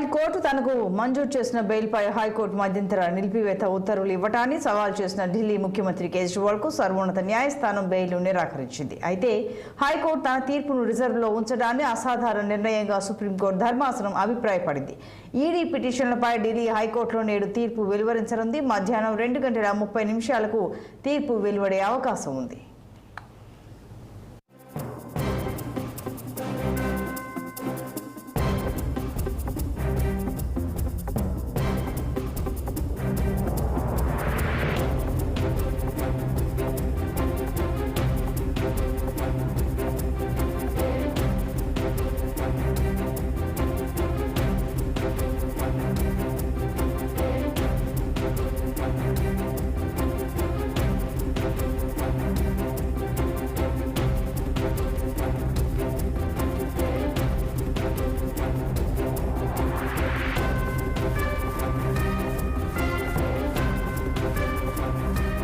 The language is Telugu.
ట్రయల్ కోర్టు తనకు మంజూరు చేసిన బెయిల్పై హైకోర్టు మధ్యంతర నిలిపివేత ఉత్తర్వులు ఇవ్వటాన్ని సవాల్ చేసిన ఢిల్లీ ముఖ్యమంత్రి కేజ్రీవాల్కు సర్వోన్నత న్యాయస్థానం బెయిల్ను నిరాకరించింది. అయితే హైకోర్టు తన తీర్పును రిజర్వ్లో ఉంచడాన్ని అసాధారణ నిర్ణయంగా సుప్రీంకోర్టు ధర్మాసనం అభిప్రాయపడింది. ఈడీ పిటిషన్లపై ఢిల్లీ హైకోర్టులో నేడు తీర్పు వెలువరించనుంది. మధ్యాహ్నం 2:30 తీర్పు వెలువడే అవకాశం ఉంది.